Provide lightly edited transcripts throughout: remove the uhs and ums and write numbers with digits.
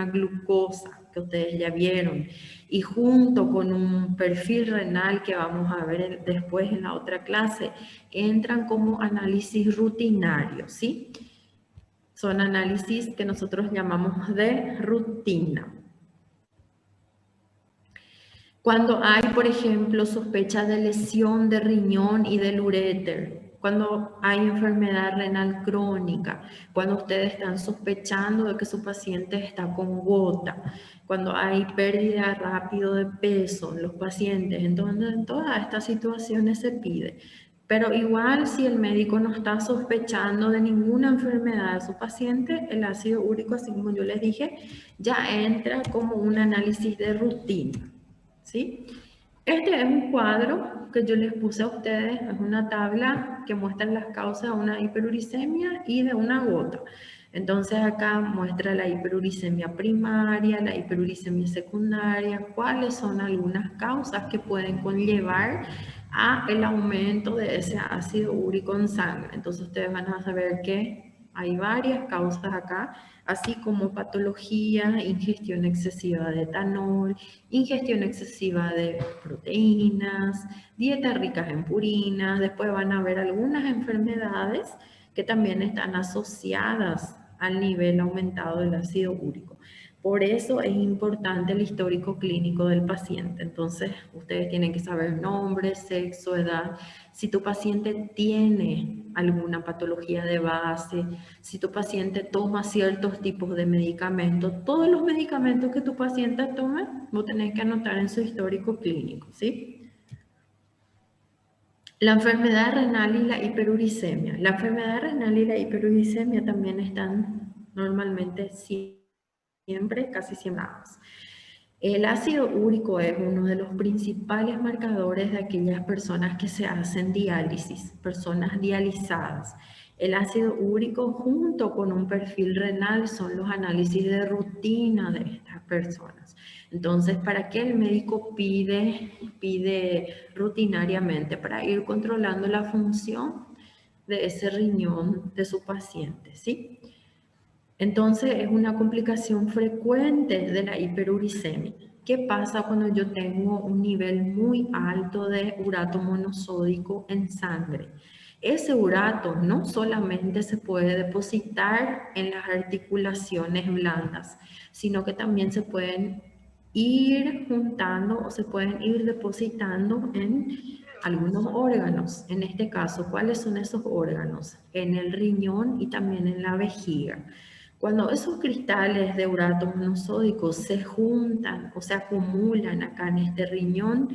glucosa que ustedes ya vieron y junto con un perfil renal que vamos a ver después en la otra clase, entran como análisis rutinarios, ¿sí? Son análisis que nosotros llamamos de rutina. Cuando hay, por ejemplo, sospecha de lesión de riñón y del uréter, cuando hay enfermedad renal crónica, cuando ustedes están sospechando de que su paciente está con gota, cuando hay pérdida rápido de peso en los pacientes, entonces en todas estas situaciones se pide. Pero igual si el médico no está sospechando de ninguna enfermedad de su paciente, el ácido úrico, así como yo les dije, ya entra como un análisis de rutina. ¿Sí? Este es un cuadro que yo les puse a ustedes, es una tabla que muestra las causas de una hiperuricemia y de una gota. Entonces acá muestra la hiperuricemia primaria, la hiperuricemia secundaria, cuáles son algunas causas que pueden conllevar a el aumento de ese ácido úrico en sangre. Entonces ustedes van a saber que hay varias causas acá, así como patología, ingestión excesiva de etanol, ingestión excesiva de proteínas, dietas ricas en purinas. Después van a ver algunas enfermedades que también están asociadas al nivel aumentado del ácido úrico. Por eso es importante el histórico clínico del paciente. Entonces, ustedes tienen que saber nombre, sexo, edad. Si tu paciente tiene alguna patología de base, si tu paciente toma ciertos tipos de medicamentos, todos los medicamentos que tu paciente tome, vos tenés que anotar en su histórico clínico, ¿sí? La enfermedad renal y la hiperuricemia. La enfermedad renal y la hiperuricemia también están normalmente siempre, casi siempre. El ácido úrico es uno de los principales marcadores de aquellas personas que se hacen diálisis, personas dializadas. El ácido úrico junto con un perfil renal son los análisis de rutina de estas personas. Entonces, ¿para qué el médico pide rutinariamente? Para ir controlando la función de ese riñón de su paciente, ¿sí? Entonces es una complicación frecuente de la hiperuricemia. ¿Qué pasa cuando yo tengo un nivel muy alto de urato monosódico en sangre? Ese urato no solamente se puede depositar en las articulaciones blandas, sino que también se pueden ir juntando o se pueden ir depositando en algunos órganos. En este caso, ¿cuáles son esos órganos? En el riñón y también en la vejiga. Cuando esos cristales de urato monosódico se juntan o se acumulan acá en este riñón,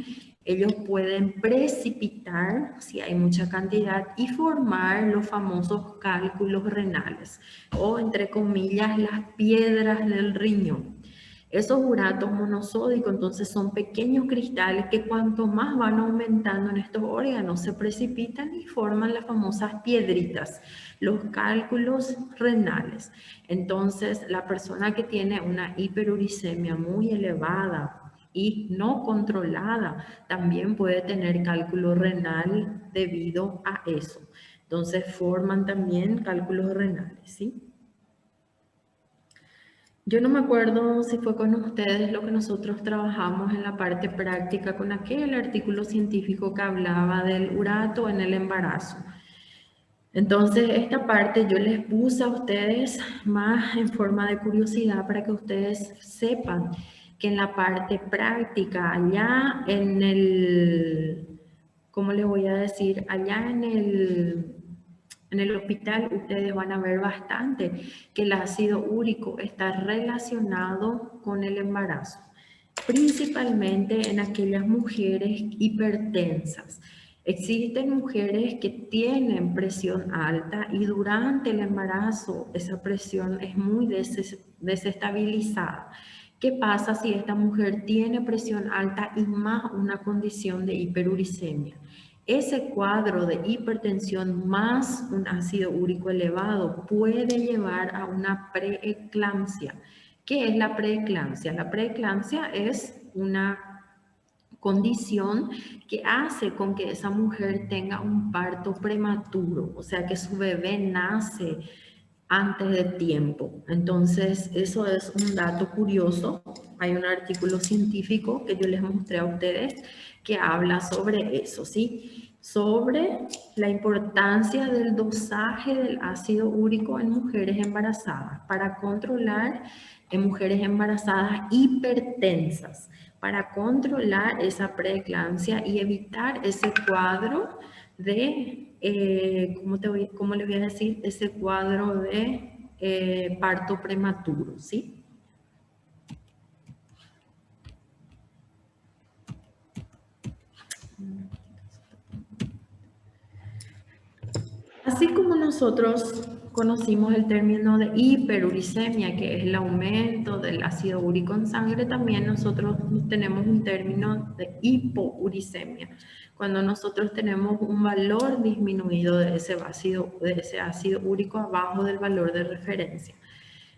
ellos pueden precipitar, si hay mucha cantidad, y formar los famosos cálculos renales, o entre comillas, las piedras del riñón. Esos uratos monosódicos entonces son pequeños cristales que cuanto más van aumentando en estos órganos se precipitan y forman las famosas piedritas, los cálculos renales. Entonces la persona que tiene una hiperuricemia muy elevada y no controlada también puede tener cálculo renal debido a eso. Entonces forman también cálculos renales, ¿sí? Yo no me acuerdo si fue con ustedes lo que nosotros trabajamos en la parte práctica con aquel artículo científico que hablaba del urato en el embarazo. Entonces, esta parte yo les puse a ustedes más en forma de curiosidad para que ustedes sepan que en la parte práctica, allá en el, ¿cómo les voy a decir? Allá en el hospital ustedes van a ver bastante que el ácido úrico está relacionado con el embarazo, principalmente en aquellas mujeres hipertensas. Existen mujeres que tienen presión alta y durante el embarazo esa presión es muy desestabilizada. ¿Qué pasa si esta mujer tiene presión alta y más una condición de hiperuricemia? Ese cuadro de hipertensión más un ácido úrico elevado puede llevar a una preeclampsia. ¿Qué es la preeclampsia? La preeclampsia es una condición que hace con que esa mujer tenga un parto prematuro, o sea que su bebé nace antes de tiempo. Entonces, eso es un dato curioso. Hay un artículo científico que yo les mostré a ustedes que habla sobre eso, ¿sí? Sobre la importancia del dosaje del ácido úrico en mujeres embarazadas para controlar en mujeres embarazadas hipertensas, para controlar esa preeclampsia y evitar ese cuadro de, ¿cómo le voy a decir? Ese cuadro de parto prematuro, ¿sí? Así como nosotros conocimos el término de hiperuricemia, que es el aumento del ácido úrico en sangre, también nosotros tenemos un término de hipouricemia, cuando nosotros tenemos un valor disminuido de ese ácido úrico abajo del valor de referencia.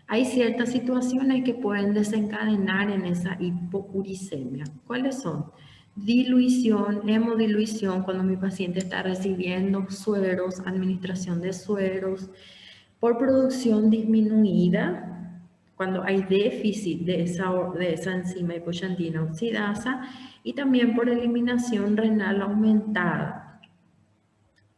Hay ciertas situaciones que pueden desencadenar en esa hipouricemia. ¿Cuáles son? Diluición, hemodiluición, cuando mi paciente está recibiendo sueros, administración de sueros, por producción disminuida, cuando hay déficit de esa enzima hipoxantina oxidasa, y también por eliminación renal aumentada.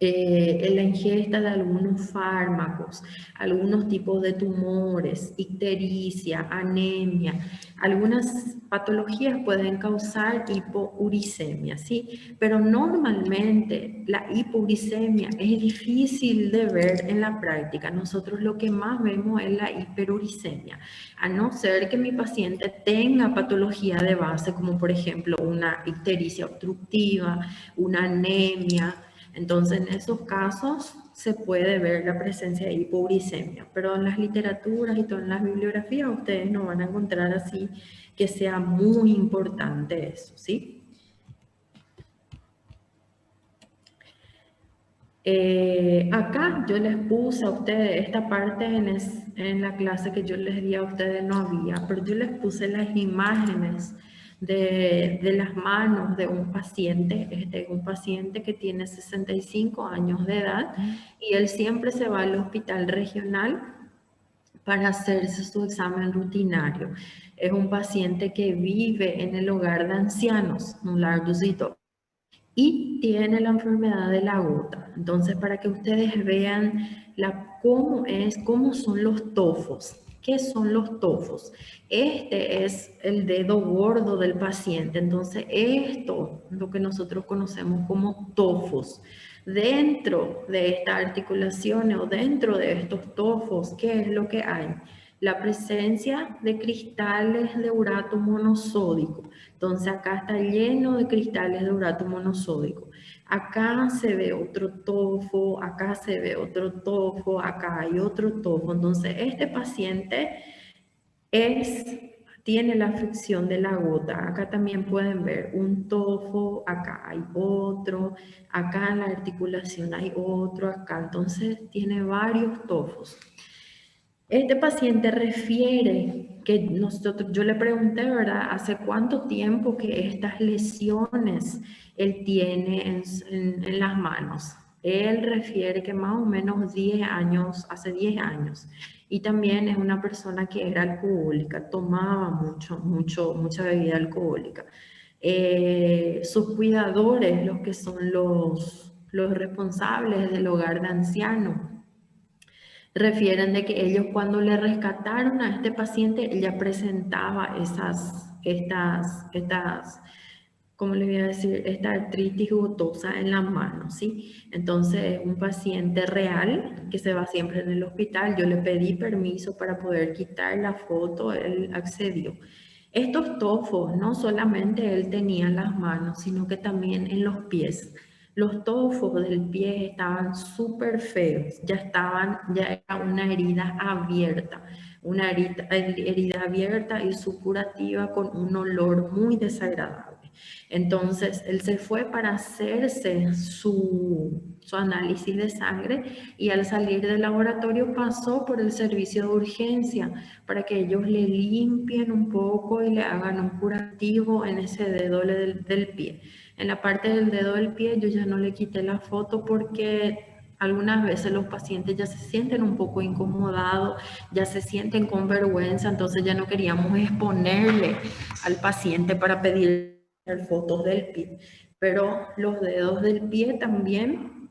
En la ingesta de algunos fármacos, algunos tipos de tumores, ictericia, anemia, algunas patologías pueden causar hipouricemia, ¿sí? Pero normalmente la hipouricemia es difícil de ver en la práctica. Nosotros lo que más vemos es la hiperuricemia, a no ser que mi paciente tenga patología de base, como por ejemplo una ictericia obstructiva, una anemia. Entonces, en esos casos se puede ver la presencia de hipouricemia, pero en las literaturas y todas las bibliografías ustedes no van a encontrar así que sea muy importante eso, ¿sí? Acá yo les puse a ustedes, esta parte en la clase que yo les di a ustedes no había, pero yo les puse las imágenes de las manos de un paciente que tiene 65 años de edad y él siempre se va al hospital regional para hacerse su examen rutinario. Es un paciente que vive en el hogar de ancianos, un lardusito, y tiene la enfermedad de la gota. Entonces, para que ustedes vean cómo son los tofos. ¿Qué son los tofos? Este es el dedo gordo del paciente. Entonces, esto es lo que nosotros conocemos como tofos. Dentro de estas articulaciones o dentro de estos tofos, ¿qué es lo que hay? La presencia de cristales de urato monosódico. Entonces acá está lleno de cristales de urato monosódico. Acá se ve otro tofo, acá se ve otro tofo, acá hay otro tofo. Entonces este paciente tiene la afección de la gota. Acá también pueden ver un tofo, acá hay otro, acá en la articulación hay otro, acá. Entonces tiene varios tofos. Este paciente refiere que yo le pregunté, ¿verdad? ¿Hace cuánto tiempo que estas lesiones él tiene en las manos? Él refiere que más o menos 10 años, hace 10 años. Y también es una persona que era alcohólica, tomaba mucha bebida alcohólica. Sus cuidadores, los que son los responsables del hogar de ancianos, refieren de que ellos cuando le rescataron a este paciente, ella presentaba ¿cómo le voy a decir? Esta artritis gotosa en la mano, ¿sí? Entonces, un paciente real que se va siempre en el hospital, yo le pedí permiso para poder quitar la foto, él accedió. Estos tofos, no solamente él tenía en las manos, sino que también en los pies. Los tofos del pie estaban súper feos, ya era una herida abierta, una herida abierta y supurativa con un olor muy desagradable. Entonces, él se fue para hacerse su análisis de sangre y al salir del laboratorio pasó por el servicio de urgencia para que ellos le limpien un poco y le hagan un curativo en ese dedo del pie. En la parte del dedo del pie yo ya no le quité la foto porque algunas veces los pacientes ya se sienten un poco incomodados, ya se sienten con vergüenza, entonces ya no queríamos exponerle al paciente para pedir fotos del pie. Pero los dedos del pie también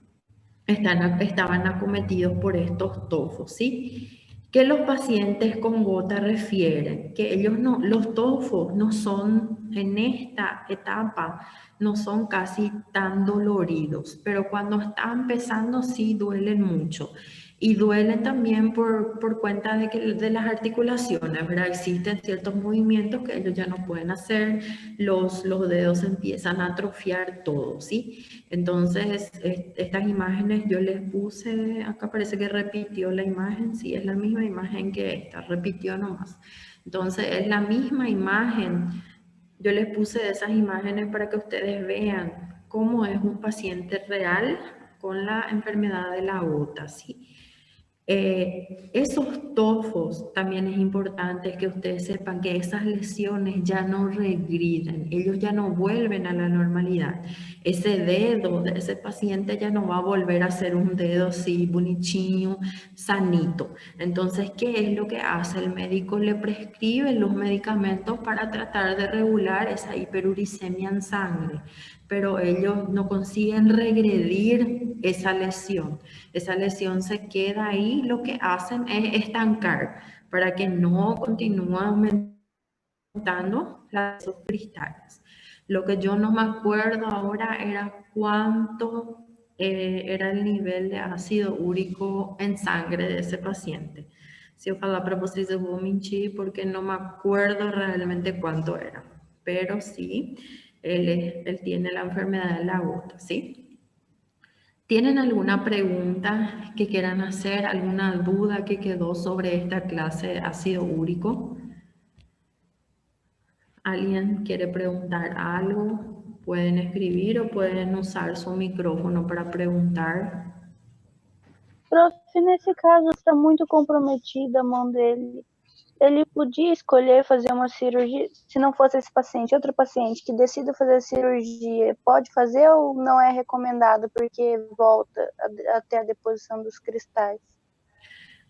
estaban acometidos por estos tofos, ¿sí? Que los pacientes con gota refieren que ellos no, los tofos no son en esta etapa, no son casi tan doloridos, pero cuando está empezando sí duelen mucho. Y duelen también por cuenta de las articulaciones, ¿verdad? Existen ciertos movimientos que ellos ya no pueden hacer, los dedos empiezan a atrofiar todo, ¿sí? Entonces, estas imágenes yo les puse, acá parece que repitió la imagen, sí, es la misma imagen que esta, repitió nomás. Entonces, es la misma imagen. Yo les puse esas imágenes para que ustedes vean cómo es un paciente real con la enfermedad de la gota, ¿sí? Esos tofos también es importante que ustedes sepan que esas lesiones ya no regriden, ellos ya no vuelven a la normalidad. Ese dedo de ese paciente ya no va a volver a ser un dedo así bonitinho, sanito. Entonces, ¿qué es lo que hace? El médico le prescribe los medicamentos para tratar de regular esa hiperuricemia en sangre, pero ellos no consiguen regredir esa lesión. Esa lesión se queda ahí, lo que hacen es estancar para que no continúe aumentando esos cristales. Lo que yo no me acuerdo ahora era cuánto era el nivel de ácido úrico en sangre de ese paciente. Si ojalá para vocês eu vou mentir porque no me acuerdo realmente cuánto era, pero sí, él tiene la enfermedad de la gota, ¿sí? ¿Tienen alguna pregunta que quieran hacer, alguna duda que quedó sobre esta clase de ácido úrico? ¿Alguien quiere preguntar algo? Pueden escribir o pueden usar su micrófono para preguntar. Prof, nesse caso está muito comprometida a mão dele. Ele podia escolher fazer uma cirurgia, se não fosse esse paciente, outro paciente que decida fazer a cirurgia, pode fazer ou não é recomendado porque volta até a deposição dos cristais?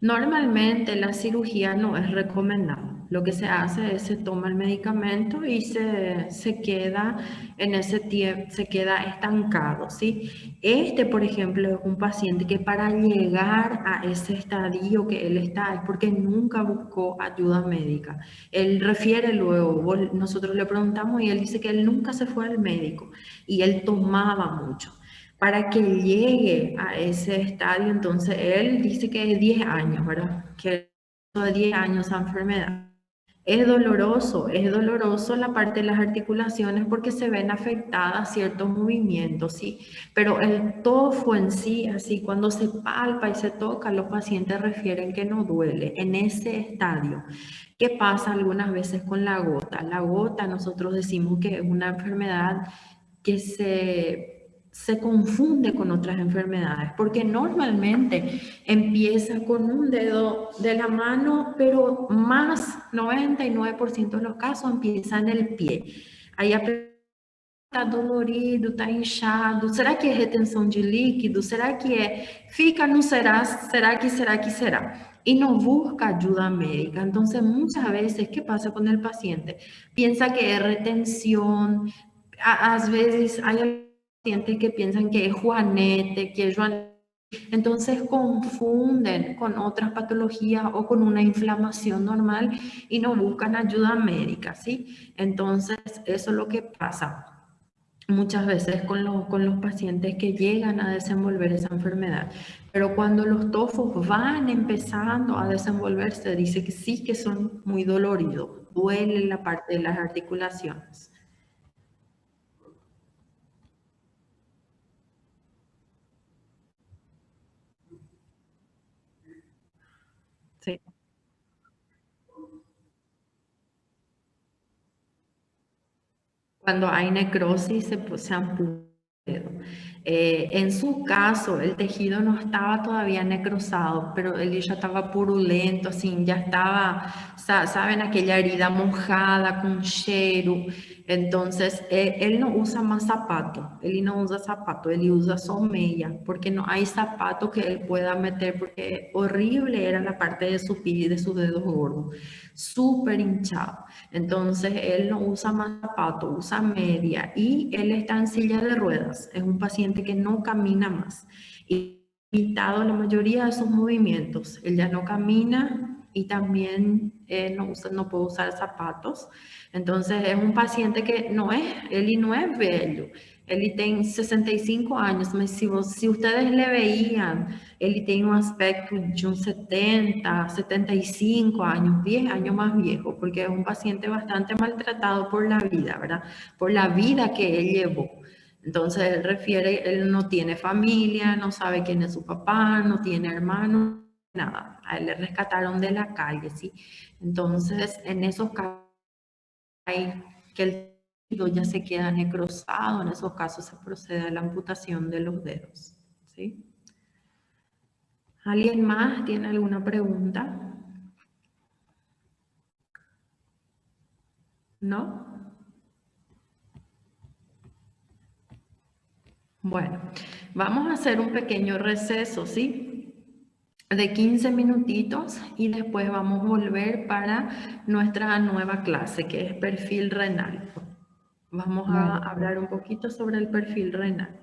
Normalmente la cirugía no es recomendada. Lo que se hace es se toma el medicamento y se queda en ese tiempo, se queda estancado, ¿sí? Este, por ejemplo, es un paciente que para llegar a ese estadio que él está es porque nunca buscó ayuda médica. Él refiere luego, nosotros le preguntamos y él dice que él nunca se fue al médico y él tomaba mucho para que llegue a ese estadio. Entonces, él dice que es 10 años, ¿verdad? Que de 10 años esa enfermedad. Es doloroso la parte de las articulaciones porque se ven afectadas ciertos movimientos, ¿sí? Pero el tofo en sí, así cuando se palpa y se toca, los pacientes refieren que no duele en ese estadio. ¿Qué pasa algunas veces con la gota? La gota nosotros decimos que es una enfermedad que se confunde con otras enfermedades, porque normalmente empieza con un dedo de la mano, pero más 99% de los casos empieza en el pie. Aí a pessoa está dolorido, está inchado, será que é retenção de líquido? Será que é? Fica, não será? Será? Y no busca ayuda médica. Entonces, muchas veces, ¿qué pasa con el paciente? Piensa que es retención, a veces hay pacientes que piensan que es juanete, que es juanete. Entonces confunden con otras patologías o con una inflamación normal y no buscan ayuda médica, ¿sí? Entonces eso es lo que pasa muchas veces con los pacientes que llegan a desenvolver esa enfermedad. Pero cuando los tofos van empezando a desenvolverse, dice que sí que son muy doloridos, duele la parte de las articulaciones. Sí. Cuando hay necrosis se ampula el dedo. En su caso, el tejido no estaba todavía necrosado, pero él ya estaba purulento, así, ya estaba, ¿saben? Aquella herida mojada con cheiro. Entonces, él no usa más zapato, él no usa zapato, él usa someilla, porque no hay zapato que él pueda meter, porque horrible era la parte de su pie y de sus dedos gordos, súper hinchado. Entonces, él no usa más zapato, usa media y él está en silla de ruedas. Es un paciente que no camina más. Y limitado la mayoría de sus movimientos. Él ya no camina y también no puede usar zapatos. Entonces, es un paciente que él no es bello. Él tiene 65 años, mas si ustedes le veían, él tiene un aspecto de un 70, 75 años, 10 años más viejo, porque es un paciente bastante maltratado por la vida, ¿verdad? Por la vida que él llevó. Entonces él no tiene familia, no sabe quién es su papá, no tiene hermano, nada. A él le rescataron de la calle, ¿sí? Entonces, en esos casos hay que el tejido ya se queda necrosado, en esos casos se procede a la amputación de los dedos, ¿sí? ¿Alguien más tiene alguna pregunta? ¿No? Bueno, vamos a hacer un pequeño receso, ¿sí? De 15 minutitos y después vamos a volver para nuestra nueva clase que es perfil renal. Vamos a hablar un poquito sobre el perfil renal.